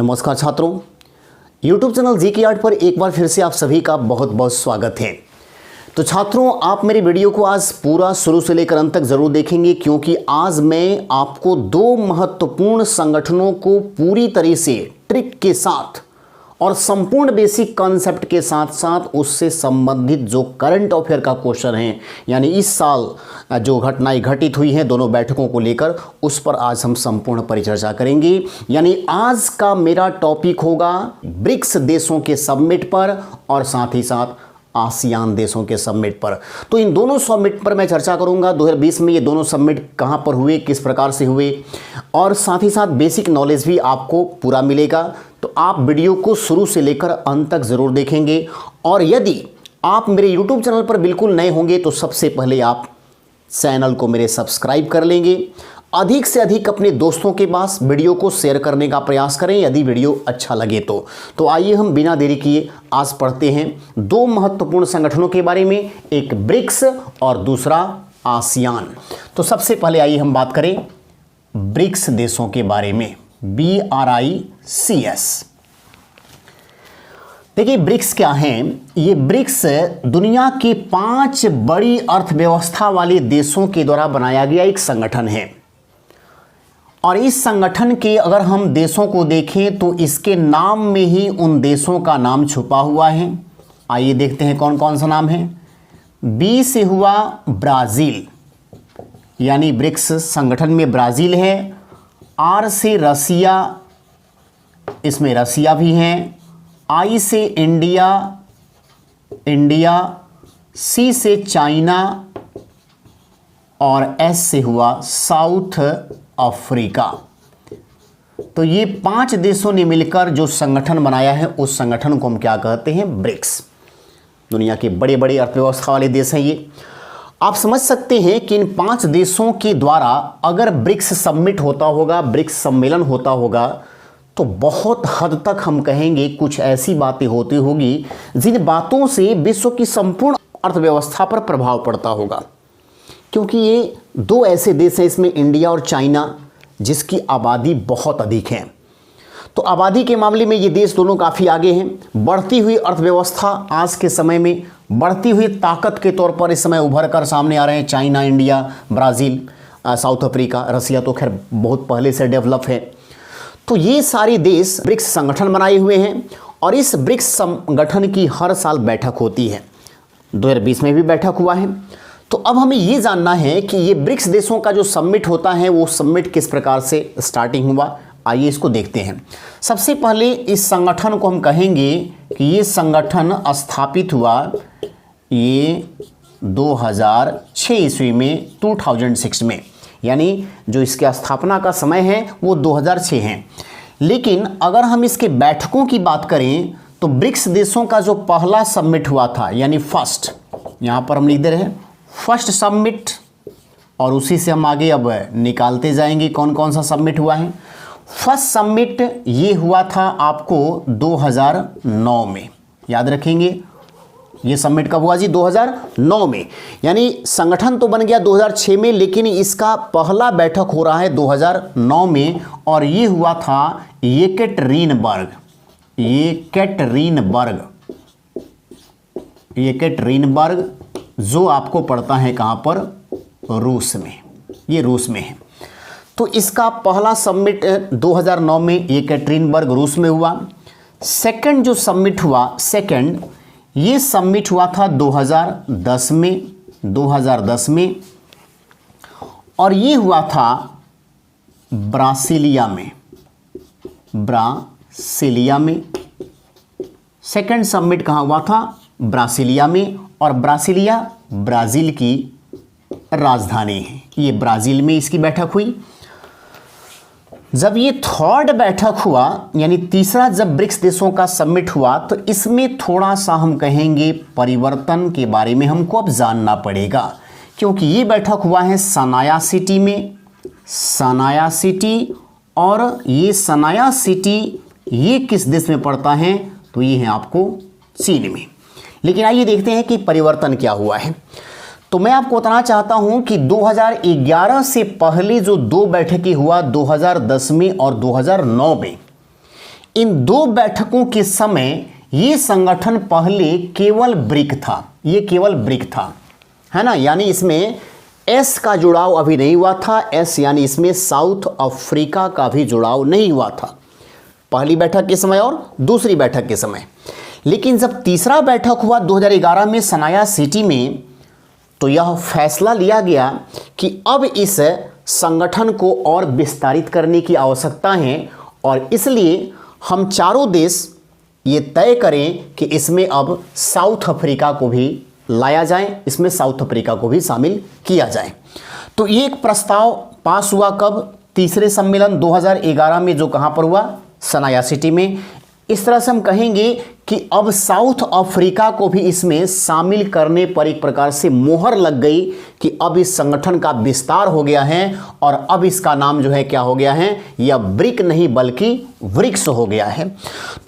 नमस्कार छात्रों, YouTube channel GK art पर एक बार फिर से आप सभी का बहुत बहुत स्वागत है। तो छात्रों, आप मेरे वीडियो को आज पूरा शुरू से लेकर अंत तक ज़रूर देखेंगे, क्योंकि आज मैं आपको दो महत्वपूर्ण संगठनों को पूरी तरह से ट्रिक के साथ और संपूर्ण बेसिक कॉन्सेप्ट के साथ साथ उससे संबंधित जो करंट अफेयर का क्वेश्चन है, यानी इस साल जो घटनाएं घटित हुई हैं दोनों बैठकों को लेकर, उस पर आज हम संपूर्ण परिचर्चा करेंगे। यानी आज का मेरा टॉपिक होगा ब्रिक्स देशों के समिट पर और साथ ही साथ आसियान देशों के समिट पर। तो इन दोनों समिट पर मैं चर्चा करूंगा। 2020 में ये दोनों समिट कहां पर हुए, किस प्रकार से हुए, और साथ ही साथ बेसिक नॉलेज भी आपको पूरा मिलेगा। तो आप वीडियो को शुरू से लेकर अंत तक ज़रूर देखेंगे। और यदि आप मेरे YouTube चैनल पर बिल्कुल नए होंगे तो सबसे पहले आप चैनल को मेरे सब्सक्राइब कर लेंगे। अधिक से अधिक अपने दोस्तों के पास वीडियो को शेयर करने का प्रयास करें यदि वीडियो अच्छा लगे तो आइए हम बिना देरी किए आज पढ़ते हैं दो महत्वपूर्ण संगठनों के बारे में, एक ब्रिक्स और दूसरा आसियान। तो सबसे पहले आइए हम बात करें ब्रिक्स देशों के बारे में, BRICS। देखिए ब्रिक्स क्या हैं? ये ब्रिक्स दुनिया के 5 बड़ी अर्थव्यवस्था वाले देशों के द्वारा बनाया गया एक संगठन है। और इस संगठन के अगर हम देशों को देखें तो इसके नाम में ही उन देशों का नाम छुपा हुआ है। आइए देखते हैं कौन कौन सा नाम है। B से हुआ ब्राज़ील, यानी ब्रिक्स संगठन में ब्राज़ील है। R से रसिया, इसमें रसिया भी हैं। I से इंडिया, C से चाइना और S से हुआ साउथ अफ्रीका। तो ये 5 देशों ने मिलकर जो संगठन बनाया है उस संगठन को हम क्या कहते हैं? ब्रिक्स। दुनिया के बड़े बड़े अर्थव्यवस्था वाले देश हैं ये। आप समझ सकते हैं कि इन 5 देशों के द्वारा अगर ब्रिक्स समिट होता होगा, ब्रिक्स सम्मेलन होता होगा, तो बहुत हद तक हम कहेंगे कुछ ऐसी बातें होती होगी जिन बातों से विश्व की संपूर्ण अर्थव्यवस्था पर प्रभाव पड़ता होगा। क्योंकि ये दो ऐसे देश हैं, इसमें इंडिया और चाइना, जिसकी आबादी बहुत अधिक है। तो आबादी के मामले में ये देश दोनों काफ़ी आगे हैं। बढ़ती हुई अर्थव्यवस्था आज के समय में बढ़ती हुई ताकत के तौर पर इस समय उभर कर सामने आ रहे हैं। China, India, Brazil, South Africa, Russia तो खैर बहुत पहले से डेवलप है। तो ये सारे देश ब्रिक्स संगठन बनाए हुए हैं और इस ब्रिक्स संगठन की हर साल बैठक होती है। 2020 में भी बैठक हुआ है। तो अब हमें ये जानना है कि ये ब्रिक्स देशों का जो समिट होता है वो समिट किस प्रकार से स्टार्टिंग हुआ। आइए इसको देखते हैं। सबसे पहले इस संगठन को हम कहेंगे कि ये संगठन स्थापित हुआ ये 2006 ईस्वी में, 2006 में, यानी जो इसके स्थापना का समय है वो 2006 है। लेकिन अगर हम इसके बैठकों की बात करें तो ब्रिक्स देशों का जो पहला समिट हुआ था, यानी फर्स्ट, यहाँ पर हम लिख दे रहे हैं फर्स्ट समिट, और उसी से हम आगे अब निकालते जाएंगे कौन कौन सा समिट हुआ है। फर्स्ट समिट ये हुआ था आपको 2009 में, याद रखेंगे। ये समिट कब हुआ जी? 2009 में। यानी संगठन तो बन गया 2006 में, लेकिन इसका पहला बैठक हो रहा है 2009 में, और ये हुआ था येकेटरीनबर्ग, जो आपको पड़ता है कहाँ पर? रूस में। ये रूस में है। तो इसका पहला समिट 2009 में येकेटरीनबर्ग रूस में हुआ। सेकंड जो समिट हुआ, ये समिट हुआ था 2010 में, और ये हुआ था ब्रासीलिया में। सेकंड समिट कहाँ हुआ था? ब्रासीलिया में, और ब्रासीलिया ब्राज़ील की राजधानी है। ये ब्राज़ील में इसकी बैठक हुई। जब ये थर्ड बैठक हुआ, यानी तीसरा जब ब्रिक्स देशों का समिट हुआ, तो इसमें थोड़ा सा हम कहेंगे परिवर्तन के बारे में हमको अब जानना पड़ेगा, क्योंकि ये बैठक हुआ है सनाया सिटी में। और ये सनाया सिटी ये किस देश में पड़ता है? तो ये है आपको चीन में। लेकिन आइए देखते हैं कि परिवर्तन क्या हुआ है। तो मैं आपको बताना चाहता हूं कि 2011 से पहले जो दो बैठकें हुआ 2010 में और 2009 में, इन 2 बैठकों के समय ये संगठन पहले केवल ब्रिक था, ये केवल ब्रिक था, है ना, यानी इसमें एस का जुड़ाव अभी नहीं हुआ था, एस यानी इसमें साउथ अफ्रीका का भी जुड़ाव नहीं हुआ था, पहली बैठक के समय और दूसरी बैठक के समय। लेकिन जब तीसरा बैठक हुआ 2011 में सनाया सिटी में, तो यह फैसला लिया गया कि अब इस संगठन को और विस्तारित करने की आवश्यकता है और इसलिए हम चारों देश ये तय करें कि इसमें अब साउथ अफ्रीका को भी लाया जाए, इसमें साउथ अफ्रीका को भी शामिल किया जाए। तो ये एक प्रस्ताव पास हुआ कब? तीसरे सम्मेलन 2011 में, जो कहाँ पर हुआ? सनाया सिटी में। इस तरह से हम कहेंगे कि अब साउथ अफ्रीका को भी इसमें शामिल करने पर एक प्रकार से मोहर लग गई कि अब इस संगठन का विस्तार हो गया है और अब इसका नाम जो है क्या हो गया है? यह ब्रिक नहीं बल्कि ब्रिक्स हो गया है।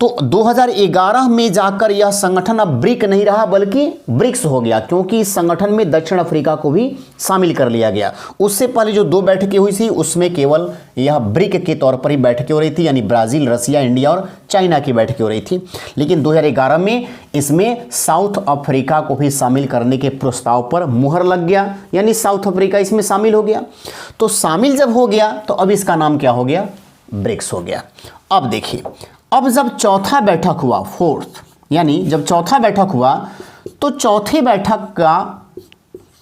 तो 2011 में जाकर यह संगठन अब ब्रिक नहीं रहा बल्कि ब्रिक्स हो गया, क्योंकि इस संगठन में दक्षिण अफ्रीका को भी शामिल कर लिया गया। उससे पहले जो 2 बैठकें हुई थी उसमें केवल यह ब्रिक के तौर पर ही बैठकें हो रही थी, यानी ब्राजील, रसिया, इंडिया और चाइना की बैठकें हो रही थी। लेकिन 2011 में इसमें साउथ अफ्रीका को भी शामिल करने के प्रस्ताव पर मुहर लग गया, यानी साउथ अफ्रीका इसमें शामिल हो गया। तो शामिल जब हो गया तो अब इसका नाम क्या हो गया? ब्रिक्स हो गया। अब देखिए, अब जब चौथा बैठक हुआ, फोर्थ, यानी जब चौथा बैठक हुआ तो चौथे बैठक का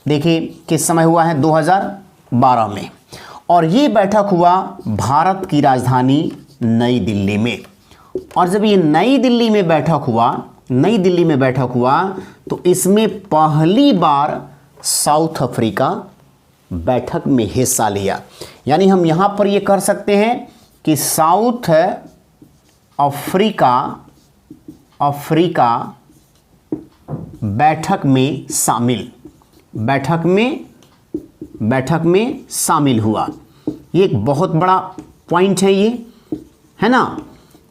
देखिए किस समय हुआ है? 2012 में, और ये बैठक हुआ भारत की राजधानी नई दिल्ली में। और जब ये नई दिल्ली में बैठक हुआ तो इसमें पहली बार साउथ अफ्रीका बैठक में हिस्सा लिया। यानी हम यहां पर ये कर सकते हैं कि साउथ अफ्रीका बैठक में शामिल हुआ। ये एक बहुत बड़ा पॉइंट है, ये है ना,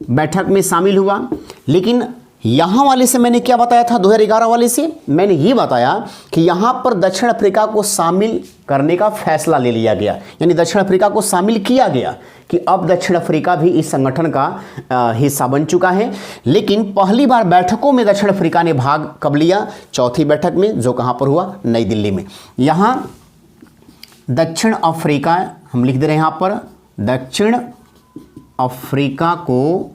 बैठक में शामिल हुआ। लेकिन यहां वाले से मैंने क्या बताया था? 2011 वाले से मैंने ये बताया कि यहां पर दक्षिण अफ्रीका को शामिल करने का फैसला ले लिया गया, यानी दक्षिण अफ्रीका को शामिल किया गया कि अब दक्षिण अफ्रीका भी इस संगठन का हिस्सा बन चुका है। लेकिन पहली बार बैठकों में दक्षिण अफ्रीका ने भाग कब लिया? चौथी बैठक में, जो कहां पर हुआ? नई दिल्ली में। यहां दक्षिण अफ्रीका हम लिख दे रहे हैं, यहां पर दक्षिण अफ्रीका को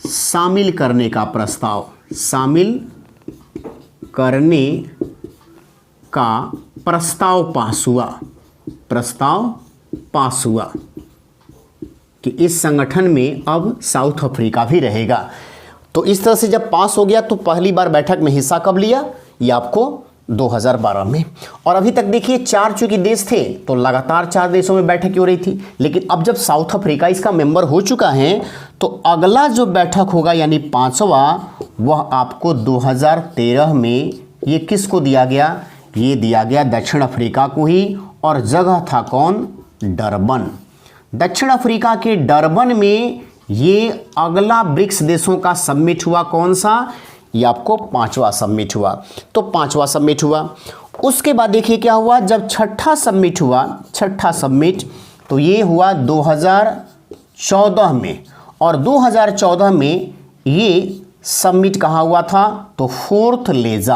शामिल करने का प्रस्ताव, शामिल करने का प्रस्ताव पास हुआ कि इस संगठन में अब साउथ अफ्रीका भी रहेगा। तो इस तरह से जब पास हो गया तो पहली बार बैठक में हिस्सा कब लिया? ये आपको 2012 में। और अभी तक देखिए 4 चूंकि देश थे तो लगातार 4 देशों में बैठक हो रही थी। लेकिन अब जब साउथ अफ्रीका इसका मेंबर हो चुका है तो अगला जो बैठक होगा यानी 5वां, वह आपको 2013 में ये किसको दिया गया? ये दिया गया दक्षिण अफ्रीका को ही, और जगह था कौन? डरबन। दक्षिण अफ्रीका के डरबन में ये अगला ब्रिक्स देशों का समिट हुआ। कौन सा? ये आपको 5वां समिट हुआ। तो 5वां समिट हुआ। उसके बाद देखिए क्या हुआ, जब छठा समिट हुआ, छठा समिट, तो ये हुआ 2014 में। और 2014 में ये समिट कहाँ हुआ था? तो फोर्थ लेजा,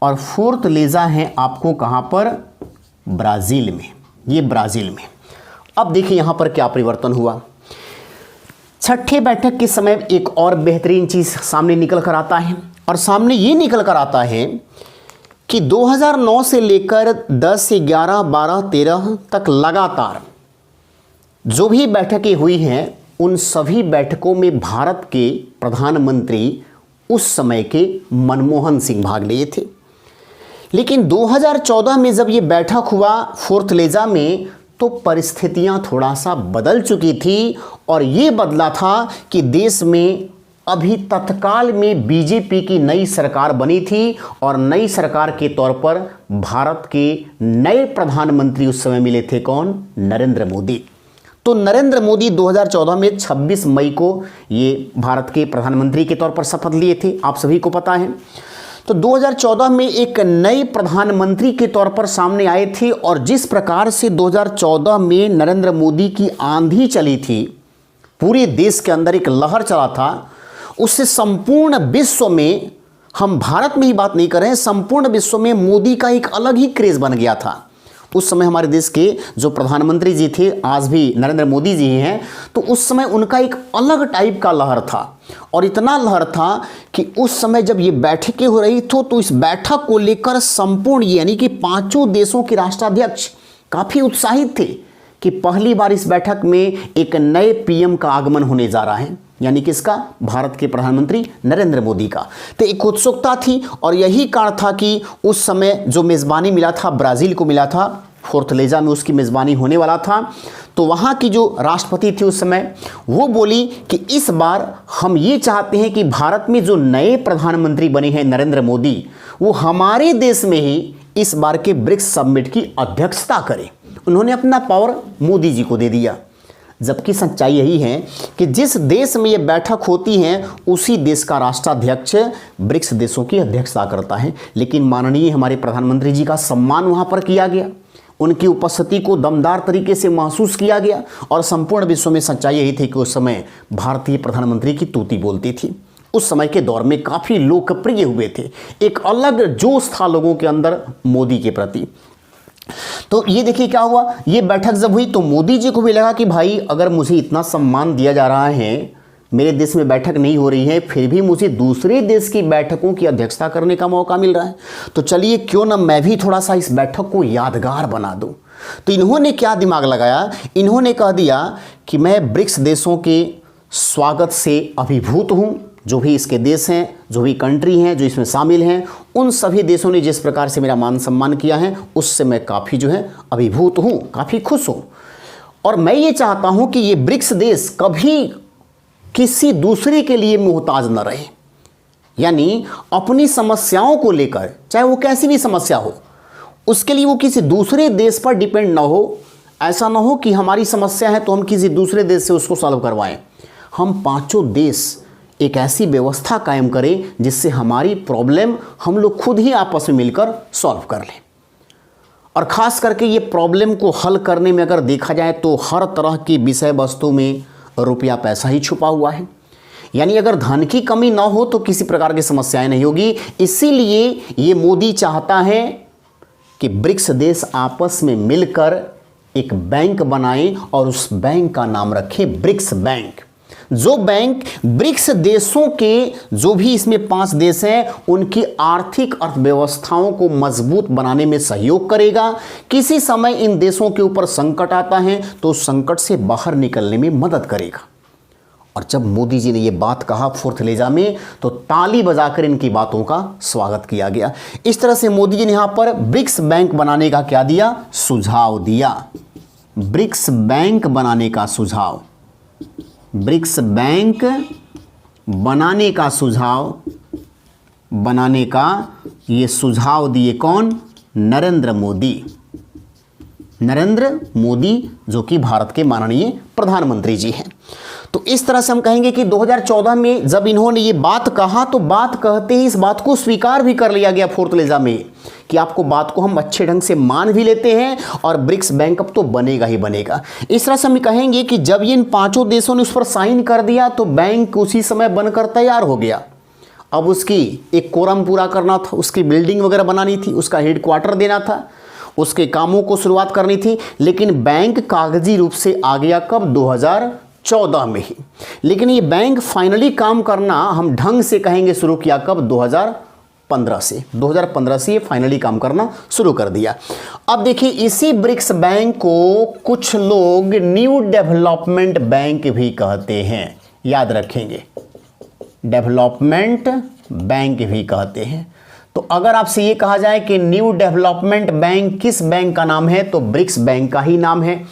और फोर्थ लेजा है आपको कहाँ पर? ब्राज़ील में। ये ब्राज़ील में। अब देखिए यहाँ पर क्या परिवर्तन हुआ। छठे बैठक के समय एक और बेहतरीन चीज़ सामने निकल कर आता है, और सामने ये निकल कर आता है कि 2009 से लेकर 10, 11, 12, 13 तक लगातार जो भी बैठकें हुई हैं उन सभी बैठकों में भारत के प्रधानमंत्री उस समय के मनमोहन सिंह भाग लिए थे। लेकिन 2014 में जब ये बैठक हुआ फोर्थ लेजा में, तो परिस्थितियां थोड़ा सा बदल चुकी थी, और ये बदला था कि देश में अभी तत्काल में बीजेपी की नई सरकार बनी थी, और नई सरकार के तौर पर भारत के नए प्रधानमंत्री उस समय मिले थे। कौन? नरेंद्र मोदी। तो नरेंद्र मोदी 2014 में 26 मई को ये भारत के प्रधानमंत्री के तौर पर शपथ लिए थे, आप सभी को पता है। तो 2014 में एक नए प्रधानमंत्री के तौर पर सामने आए थे और जिस प्रकार से 2014 में नरेंद्र मोदी की आंधी चली थी, पूरे देश के अंदर एक लहर चला था, उससे संपूर्ण विश्व में, हम भारत में ही बात नहीं कर रहे हैं, संपूर्ण विश्व में मोदी का एक अलग ही क्रेज बन गया था। उस समय हमारे देश के जो प्रधानमंत्री जी थे, आज भी नरेंद्र मोदी जी हैं, तो उस समय उनका एक अलग टाइप का लहर था और इतना लहर था कि उस समय जब ये बैठकें हो रही थी तो इस बैठक को लेकर संपूर्ण यानी कि 5 देशों के राष्ट्राध्यक्ष काफ़ी उत्साहित थे कि पहली बार इस बैठक में एक नए पीएम का आगमन होने जा रहा है, यानी कि इसका भारत के प्रधानमंत्री नरेंद्र मोदी का। तो एक उत्सुकता थी और यही कारण था कि उस समय जो मेज़बानी मिला था ब्राज़ील को मिला था, फोर्टलेजा में उसकी मेज़बानी होने वाला था। तो वहाँ की जो राष्ट्रपति थी उस समय, वो बोली कि इस बार हम ये चाहते हैं कि भारत में जो नए प्रधानमंत्री बने हैं नरेंद्र मोदी, वो हमारे देश में ही इस बार के ब्रिक्स समिट की अध्यक्षता करें। उन्होंने अपना पावर मोदी जी को दे दिया, जबकि सच्चाई यही है कि जिस देश में ये बैठक होती है उसी देश का राष्ट्राध्यक्ष ब्रिक्स देशों की अध्यक्षता करता है। लेकिन माननीय हमारे प्रधानमंत्री जी का सम्मान वहाँ पर किया गया, उनकी उपस्थिति को दमदार तरीके से महसूस किया गया और संपूर्ण विश्व में सच्चाई यही थी कि उस समय भारतीय प्रधानमंत्री की तूती बोलती थी। उस समय के दौर में काफ़ी लोकप्रिय हुए थे, एक अलग जोश था लोगों के अंदर मोदी के प्रति। तो ये देखिए क्या हुआ, ये बैठक जब हुई तो मोदी जी को भी लगा कि भाई अगर मुझे इतना सम्मान दिया जा रहा है, मेरे देश में बैठक नहीं हो रही है, फिर भी मुझे दूसरे देश की बैठकों की अध्यक्षता करने का मौका मिल रहा है, तो चलिए क्यों ना मैं भी थोड़ा सा इस बैठक को यादगार बना दूं। तो इन्होंने क्या दिमाग लगाया, इन्होंने कह दिया कि मैं ब्रिक्स देशों के स्वागत से अभिभूत हूँ। जो भी इसके देश हैं, जो भी कंट्री हैं जो इसमें शामिल हैं, उन सभी देशों ने जिस प्रकार से मेरा मान सम्मान किया है उससे मैं काफ़ी जो है अभिभूत हूँ, काफ़ी खुश हूँ। और मैं ये चाहता हूँ कि ये ब्रिक्स देश कभी किसी दूसरे के लिए मोहताज न रहे, यानी अपनी समस्याओं को लेकर, चाहे वो कैसी भी समस्या हो, उसके लिए वो किसी दूसरे देश पर डिपेंड ना हो। ऐसा ना हो कि हमारी समस्या है तो हम किसी दूसरे देश से उसको सॉल्व करवाएं। हम 5 देश एक ऐसी व्यवस्था कायम करें जिससे हमारी प्रॉब्लम हम लोग खुद ही आपस में मिलकर सॉल्व कर लें। और ख़ास करके ये प्रॉब्लम को हल करने में अगर देखा जाए तो हर तरह की विषय वस्तु में रुपया पैसा ही छुपा हुआ है, यानी अगर धन की कमी ना हो तो किसी प्रकार की समस्याएं नहीं होगी। इसीलिए ये मोदी चाहता है कि ब्रिक्स देश आपस में मिलकर एक बैंक बनाएं और उस बैंक का नाम रखें ब्रिक्स बैंक। जो बैंक ब्रिक्स देशों के, जो भी इसमें 5 देश हैं, उनकी आर्थिक अर्थव्यवस्थाओं को मजबूत बनाने में सहयोग करेगा। किसी समय इन देशों के ऊपर संकट आता है तो उस संकट से बाहर निकलने में मदद करेगा। और जब मोदी जी ने ये बात कहा फोर्टलेजा में, तो ताली बजाकर इनकी बातों का स्वागत किया गया। इस तरह से मोदी जी ने यहाँ पर ब्रिक्स बैंक बनाने का क्या दिया, सुझाव दिया। ब्रिक्स बैंक बनाने का सुझाव, ब्रिक्स बैंक बनाने का ये सुझाव दिए कौन, नरेंद्र मोदी। नरेंद्र मोदी जो कि भारत के माननीय प्रधानमंत्री जी हैं। तो इस तरह से हम कहेंगे कि 2014 में जब इन्होंने ये बात कहा तो बात कहते ही इस बात को स्वीकार भी कर लिया गया फोर्टलेजा में कि आपको बात को हम अच्छे ढंग से मान भी लेते हैं और ब्रिक्स बैंक अब तो बनेगा ही बनेगा। इस तरह से हम कहेंगे कि जब इन 5 देशों ने उस पर साइन कर दिया तो बैंक उसी समय बनकर तैयार हो गया। अब उसकी एक कोरम पूरा करना था, उसकी बिल्डिंग वगैरह बनानी थी, उसका हेडक्वार्टर देना था, उसके कामों को शुरुआत करनी थी। लेकिन बैंक कागजी रूप से आ गया कब, 2014 में ही। लेकिन ये बैंक फाइनली काम करना हम ढंग से कहेंगे शुरू किया कब, 2015 से ये फाइनली काम करना शुरू कर दिया। अब देखिए इसी ब्रिक्स बैंक को कुछ लोग न्यू डेवलपमेंट बैंक भी कहते हैं, याद रखेंगे, डेवलपमेंट बैंक भी कहते हैं। तो अगर आपसे ये कहा जाए कि न्यू डेवलपमेंट बैंक किस बैंक का नाम है, तो ब्रिक्स बैंक का ही नाम है।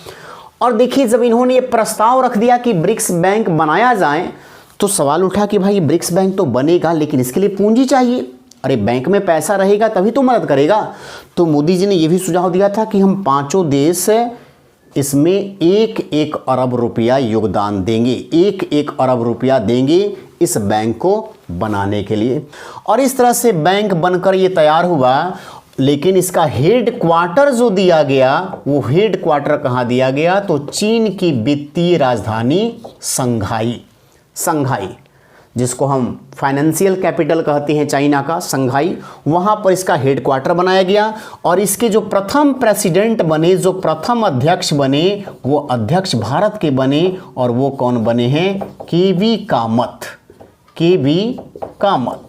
और देखिए जब इन्होंने ये प्रस्ताव रख दिया कि ब्रिक्स बैंक बनाया जाए तो सवाल उठा कि भाई ब्रिक्स बैंक तो बनेगा लेकिन इसके लिए पूंजी चाहिए। अरे बैंक में पैसा रहेगा तभी तो मदद करेगा। तो मोदी जी ने यह भी सुझाव दिया था कि हम 5 देश इसमें 1-1 अरब रुपया योगदान देंगे, 1-1 अरब रुपया देंगे इस बैंक को बनाने के लिए। और इस तरह से बैंक बनकर ये तैयार हुआ, लेकिन इसका हेड क्वार्टर जो दिया गया वो हेड क्वार्टर कहाँ दिया गया, तो चीन की वित्तीय राजधानी संघाई, संघाई जिसको हम फाइनेंशियल कैपिटल कहते हैं चाइना का, संघाई, वहाँ पर इसका हेडक्वार्टर बनाया गया। और इसके जो प्रथम प्रेसिडेंट बने, जो प्रथम अध्यक्ष बने, वो अध्यक्ष भारत के बने, और वो कौन बने हैं, केवी कामत, केवी कामत।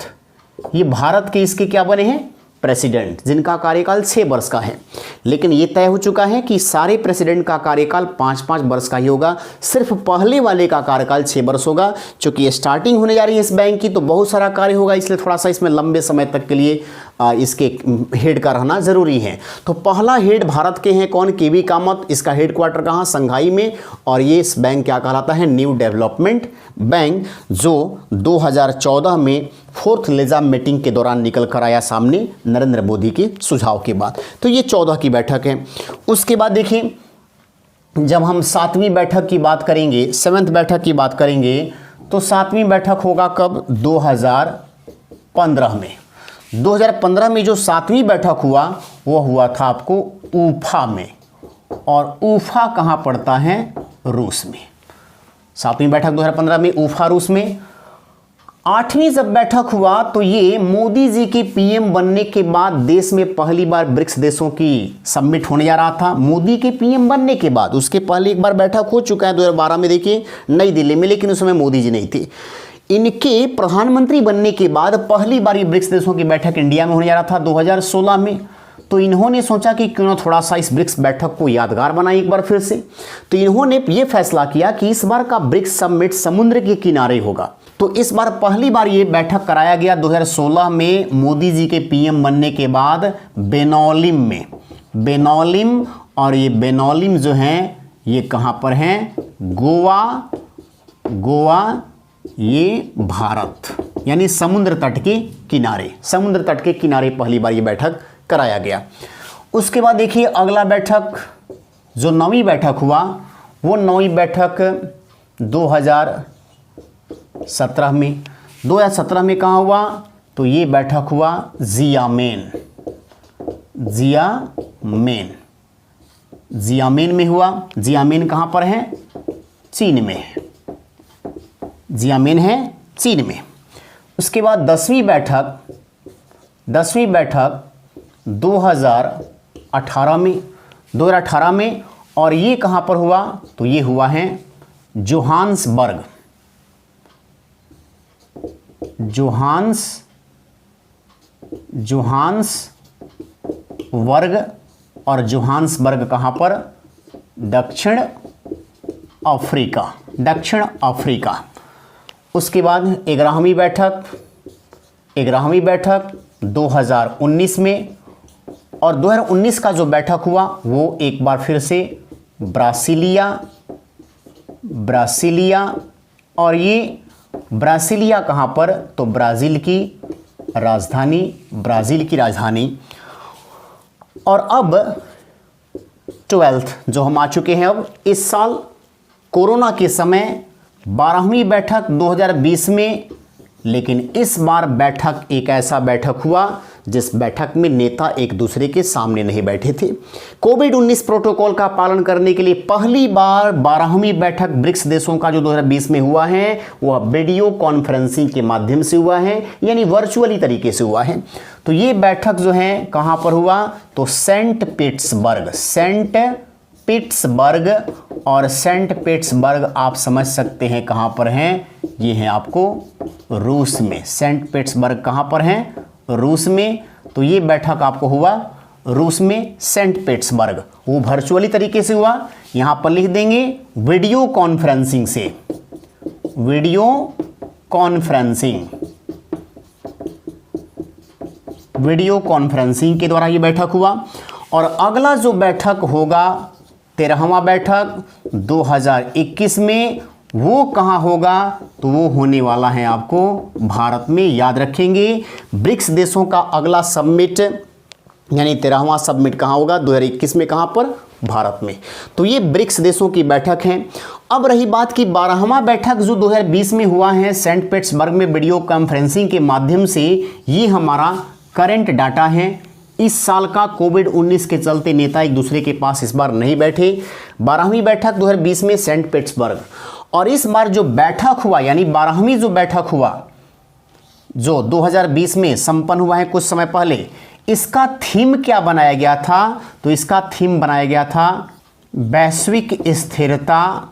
ये भारत के इसके क्या बने हैं, प्रेसिडेंट, जिनका कार्यकाल 6 वर्ष का है। लेकिन ये तय हो चुका है कि सारे प्रेसिडेंट का कार्यकाल 5-5 वर्ष का ही होगा, सिर्फ पहले वाले का कार्यकाल 6 वर्ष होगा। चूंकि स्टार्टिंग होने जा रही है इस बैंक की, तो बहुत सारा कार्य होगा, इसलिए थोड़ा सा इसमें लंबे समय तक के लिए इसके हेड का रहना जरूरी है। तो पहला हेड भारत के हैं कौन, केवी कामत। इसका हेडक्वार्टर कहाँ, संघाई में। और ये इस बैंक क्या कहलाता है, न्यू डेवलपमेंट बैंक, जो 2014 में 4th लेजा मीटिंग के दौरान निकल कर आया सामने नरेंद्र मोदी के सुझाव के बाद। तो ये 14 की बैठक है। उसके बाद देखिए, जब हम 7वीं बैठक की बात करेंगे, 7th बैठक की बात करेंगे, तो 7वीं बैठक होगा कब, 2015 में। 2015 में जो 7वीं बैठक हुआ वो हुआ था आपको ऊफा में, और ऊफा कहाँ पड़ता है, रूस में। 7वीं बैठक 2015 में ऊफा, रूस में। 8वीं जब बैठक हुआ तो ये मोदी जी के पीएम बनने के बाद देश में पहली बार ब्रिक्स देशों की समिट होने जा रहा था। मोदी के पीएम बनने के बाद, उसके पहले एक बार बैठक हो चुका है 2012 में, देखिए नई दिल्ली में, लेकिन उस समय मोदी जी नहीं थे। इनके प्रधानमंत्री बनने के बाद पहली बार ये ब्रिक्स देशों की बैठक इंडिया में होने जा रहा था 2016 में। तो इन्होंने सोचा कि क्यों ना थोड़ा सा इस ब्रिक्स बैठक को यादगार बनाए एक बार फिर से। तो इन्होंने ये फैसला किया कि इस बार का ब्रिक्स समिट समुद्र के किनारे होगा। तो इस बार पहली बार ये बैठक कराया गया 2016 में, मोदी जी के पीएम बनने के बाद बेनौलिम में, बेनौलिम। और ये बेनौलिम जो हैं ये कहाँ पर हैं, गोवा, गोवा, ये भारत, यानी समुद्र तट के किनारे, समुद्र तट के किनारे पहली बार ये बैठक कराया गया। उसके बाद देखिए अगला बैठक, जो 9वीं बैठक हुआ, वो 9वीं बैठक 2017 में। 2017 में कहाँ हुआ, तो ये बैठक हुआ जियामेन, जियामेन, जियामेन में हुआ। जियामेन कहाँ पर है, चीन में, जियामेन है चीन में। उसके बाद 10वीं बैठक, 10वीं बैठक 2018 में, 2018 में। और ये कहाँ पर हुआ, तो ये हुआ है जोहान्सबर्ग, जोहान्सबर्ग। और जोहान्सबर्ग कहाँ पर, दक्षिण अफ्रीका, दक्षिण अफ्रीका। उसके बाद 11वीं बैठक, 11वीं बैठक 2019 में। और 2019 का जो बैठक हुआ वो एक बार फिर से ब्रासीलिया, ब्रासीलिया। और ये ब्रासीलिया कहाँ पर, तो ब्राज़ील की राजधानी, ब्राज़ील की राजधानी। और अब 12th जो हम आ चुके हैं अब इस साल, कोरोना के समय 12वीं बैठक 2020 में। लेकिन इस बार बैठक एक ऐसा बैठक हुआ जिस बैठक में नेता एक दूसरे के सामने नहीं बैठे थे। कोविड-19 प्रोटोकॉल का पालन करने के लिए पहली बार 12वीं बैठक ब्रिक्स देशों का जो 2020 में हुआ है वह वीडियो कॉन्फ्रेंसिंग के माध्यम से हुआ है, यानी वर्चुअली तरीके से हुआ है। तो ये बैठक जो है कहाँ पर हुआ, तो सेंट पीटर्सबर्ग, सेंट पीटर्सबर्ग। और सेंट पीटर्सबर्ग आप समझ सकते हैं कहाँ पर हैं, ये है आपको रूस में। सेंट पीटर्सबर्ग कहाँ पर हैं, रूस में। तो ये बैठक आपको हुआ रूस में, सेंट पीटर्सबर्ग। वो वर्चुअली तरीके से हुआ, यहाँ पर लिख देंगे वीडियो कॉन्फ्रेंसिंग से, वीडियो कॉन्फ्रेंसिंग, वीडियो कॉन्फ्रेंसिंग के द्वारा ये बैठक हुआ। और अगला जो बैठक होगा 13वां बैठक 2021 में, वो कहाँ होगा, तो वो होने वाला है आपको भारत में। याद रखेंगे ब्रिक्स देशों का अगला समिट यानी 13वां समिट कहाँ होगा, 2021 में, कहाँ पर, भारत में। तो ये ब्रिक्स देशों की बैठक है। अब रही बात की 12वां बैठक जो 2020 में हुआ है सेंट पीटर्सबर्ग में वीडियो कॉन्फ्रेंसिंग के माध्यम से, ये हमारा करंट डाटा है इस साल का। कोविड-19 के चलते नेता एक दूसरे के पास इस बार नहीं बैठे। 12वीं बैठक 2020 में सेंट पीटर्सबर्ग, और इस बार जो बैठक हुआ यानी 12वीं जो बैठक हुआ जो 2020 में संपन्न हुआ है कुछ समय पहले, इसका थीम क्या बनाया गया था? तो इसका थीम बनाया गया था वैश्विक स्थिरता,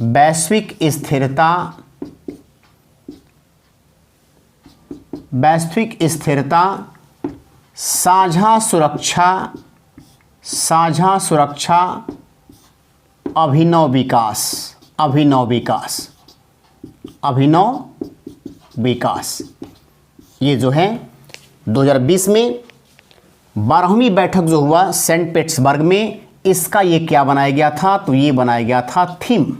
वैश्विक स्थिरता, वैश्विक स्थिरता, साझा सुरक्षा, साझा सुरक्षा, अभिनव विकास, अभिनव विकास, अभिनव विकास। ये जो है 2020 में 12वीं बैठक जो हुआ सेंट पीटर्सबर्ग में, इसका ये क्या बनाया गया था? तो ये बनाया गया था थीम।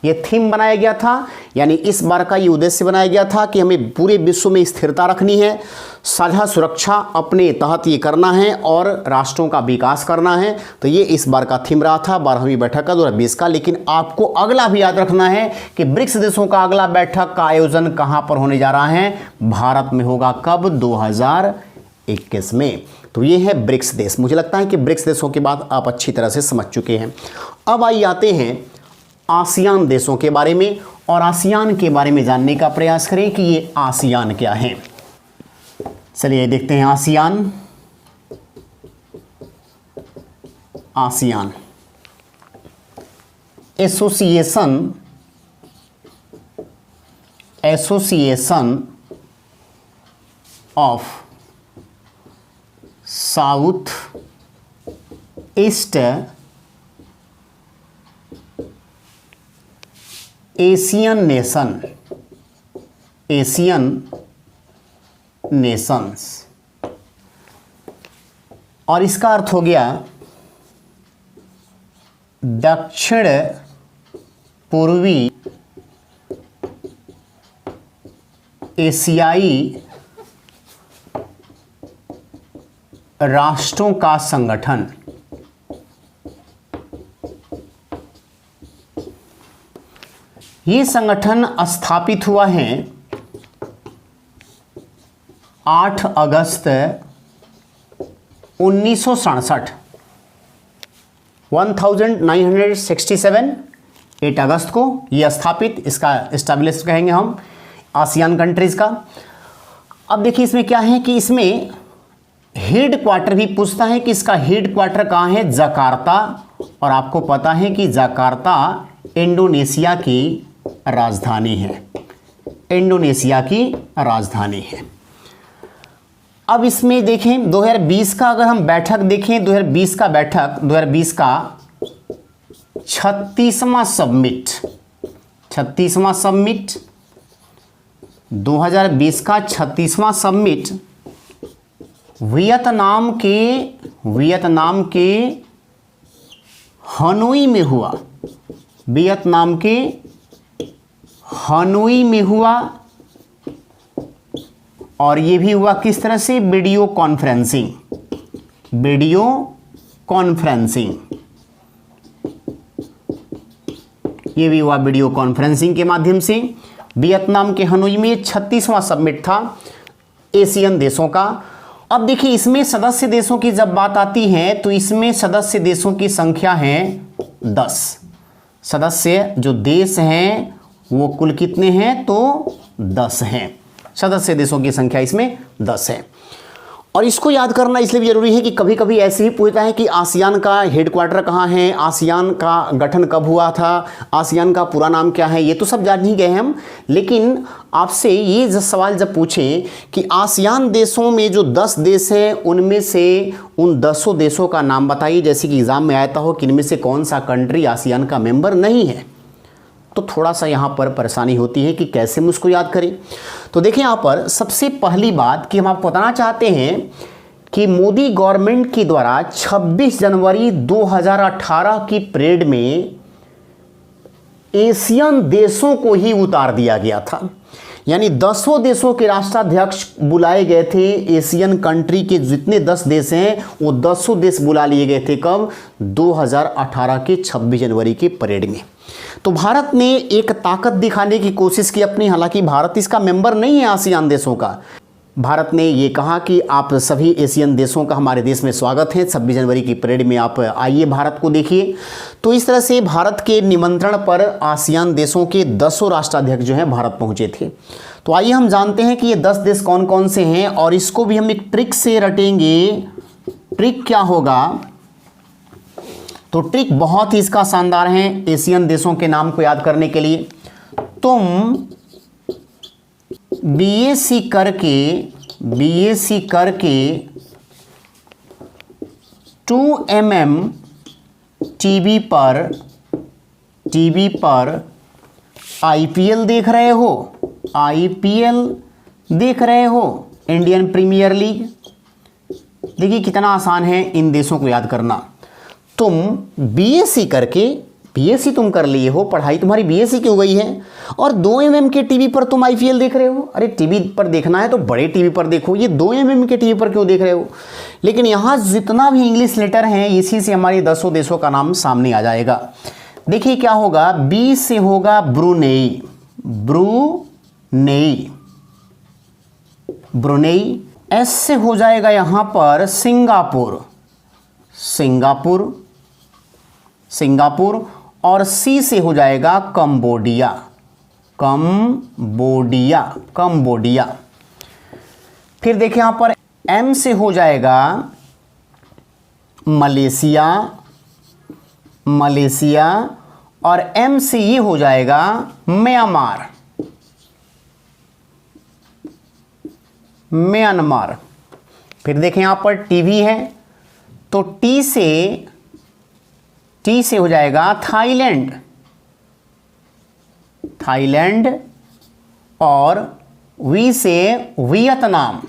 ये थीम बनाया गया था, यानी इस बार का ये उद्देश्य बनाया गया था कि हमें पूरे विश्व में स्थिरता रखनी है, साझा सुरक्षा अपने तहत ये करना है और राष्ट्रों का विकास करना है। तो ये इस बार का थीम रहा था 12वीं बैठक का 2020 का। लेकिन आपको अगला भी याद रखना है कि ब्रिक्स देशों का अगला बैठक का आयोजन कहाँ पर होने जा रहा है? भारत में होगा। कब? 2021 में। तो ये है ब्रिक्स देश। मुझे लगता है कि ब्रिक्स देशों की बात आप अच्छी तरह से समझ चुके हैं। अब आइए आते हैं आसियान देशों के बारे में, और आसियान के बारे में जानने का प्रयास करें कि ये आसियान क्या है। चलिए देखते हैं ASEAN. ASEAN association, association of south east Asian nation, Asian Nations, और इसका अर्थ हो गया दक्षिण पूर्वी एशियाई राष्ट्रों का संगठन। ये संगठन स्थापित हुआ है 8 अगस्त 1967, 1967 8 अगस्त को ये स्थापित, इसका एस्टैब्लिश कहेंगे हम आसियान कंट्रीज का। अब देखिए इसमें क्या है कि इसमें हेड क्वार्टर भी पूछता है कि इसका हेड क्वार्टर कहाँ है? जकार्ता। और आपको पता है कि जकार्ता इंडोनेशिया की राजधानी है, इंडोनेशिया की राजधानी है। अब इसमें देखें 2020 का अगर हम बैठक देखें, 2020 का बैठक 2020 का 36वां सबमिट, 36वां सबमिट 2020 का 36वां सबमिट वियतनाम के हनोई में हुआ, वियतनाम के हनोई में हुआ। और ये भी हुआ किस तरह से? वीडियो कॉन्फ्रेंसिंग, वीडियो कॉन्फ्रेंसिंग, ये भी हुआ वीडियो कॉन्फ्रेंसिंग के माध्यम से। वियतनाम के हनोई में 36वां समिट था एशियन देशों का। अब देखिए इसमें सदस्य देशों की जब बात आती है तो इसमें सदस्य देशों की संख्या है 10। सदस्य जो देश हैं वो कुल कितने हैं? तो 10 हैं। सदस्य देशों की संख्या इसमें 10 है। और इसको याद करना इसलिए भी जरूरी है कि कभी कभी ऐसे ही पूछता है कि आसियान का हेडक्वार्टर कहाँ है, आसियान का गठन कब हुआ था, आसियान का पूरा नाम क्या है, ये तो सब जान ही गए हम। लेकिन आपसे ये सवाल जब पूछें कि आसियान देशों में जो 10 देश हैं उनमें से उन 10 देशों का नाम बताइए, जैसे कि एग्जाम में आता हो कि इनमें से कौन सा कंट्री आसियान का मेंबर नहीं है, तो थोड़ा सा यहाँ पर परेशानी होती है कि कैसे हम उसको याद करें। तो देखें यहाँ पर सबसे पहली बात कि हम आपको बताना चाहते हैं कि मोदी गवर्नमेंट के द्वारा 26 जनवरी 2018 की परेड में एशियन देशों को ही उतार दिया गया था। यानी 10 देशों के राष्ट्राध्यक्ष बुलाए गए थे। एशियन कंट्री के जितने 10 देश हैं वो 10 देश बुला लिए गए थे। कब? 2018 के 26 जनवरी के परेड में। तो भारत ने एक ताकत दिखाने की कोशिश की अपनी, हालांकि भारत इसका मेंबर नहीं है आसियान देशों का। भारत ने ये कहा कि आप सभी एशियन देशों का हमारे देश में स्वागत है, 26 जनवरी की परेड में आप आइए, भारत को देखिए। तो इस तरह से भारत के निमंत्रण पर आसियान देशों के 10 राष्ट्राध्यक्ष जो हैं भारत पहुंचे थे। तो आइए हम जानते हैं कि ये 10 देश कौन कौन से हैं और इसको भी हम एक ट्रिक से रटेंगे। ट्रिक क्या होगा? तो ट्रिक बहुत ही इसका शानदार है एशियन देशों के नाम को याद करने के लिए। तुम बीएससी करके 2mm टीवी पर आईपीएल देख रहे हो, इंडियन प्रीमियर लीग। देखिए कितना आसान है इन देशों को याद करना। तुम बीएससी तुम कर लिए हो, पढ़ाई तुम्हारी बीएससी की हो गई है, और 2mm के टीवी पर तुम आईपीएल देख रहे हो। अरे टीवी पर देखना है तो बड़े टीवी पर देखो, ये 2mm के टीवी पर क्यों देख रहे हो? लेकिन यहाँ जितना भी इंग्लिश लेटर हैं इसी से हमारे 10 देशों का नाम सामने आ जाएगा। देखिए क्या होगा, बी से होगा ब्रुनेई, एस से हो जाएगा यहाँ पर सिंगापुर, और सी से हो जाएगा कंबोडिया। फिर देखिए यहाँ पर एम से हो जाएगा मलेशिया, और एम से ये हो जाएगा म्यांमार। फिर देखें यहाँ पर टीवी है तो टी से हो जाएगा थाईलैंड, और वी से वियतनाम,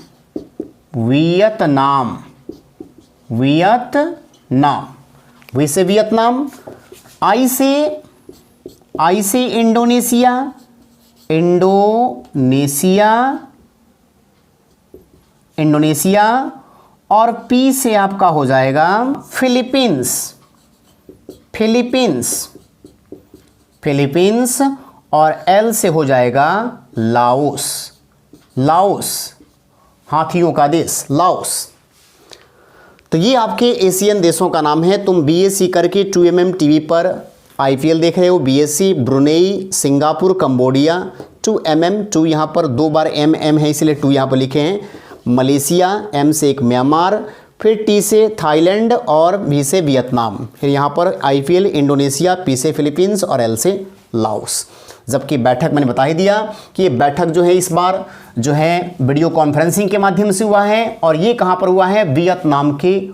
वी से वियतनाम, आई से इंडोनेशिया, और पी से आपका हो जाएगा फिलीपींस, और एल से हो जाएगा लाओस, हाथियों का देश लाओस। तो ये आपके एशियन देशों का नाम है। तुम बीएससी करके 2mm टीवी पर आईपीएल देख रहे हो, BSc, Brunei, Singapore, Cambodia, 2mm, 2 यहाँ पर 2 बार MM है इसलिए 2 यहाँ पर लिखे हैं, मलेशिया, M से एक म्यांमार, फिर T से थाईलैंड, और V से वियतनाम, फिर यहाँ पर आईपीएल इंडोनेशिया, P से फिलीपींस, और L से लाओस। जबकि बैठक मैंने बता ही दिया कि ये बैठक जो है इस बार जो है वीडियो कॉन्फ्रेंसिंग के माध्यम से हुआ है, और ये कहाँ पर हुआ है? वियतनाम के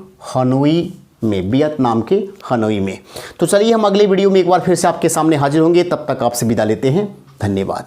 हनोई में। तो चलिए हम अगले वीडियो में एक बार फिर से आपके सामने हाजिर होंगे, तब तक आपसे विदा लेते हैं। धन्यवाद।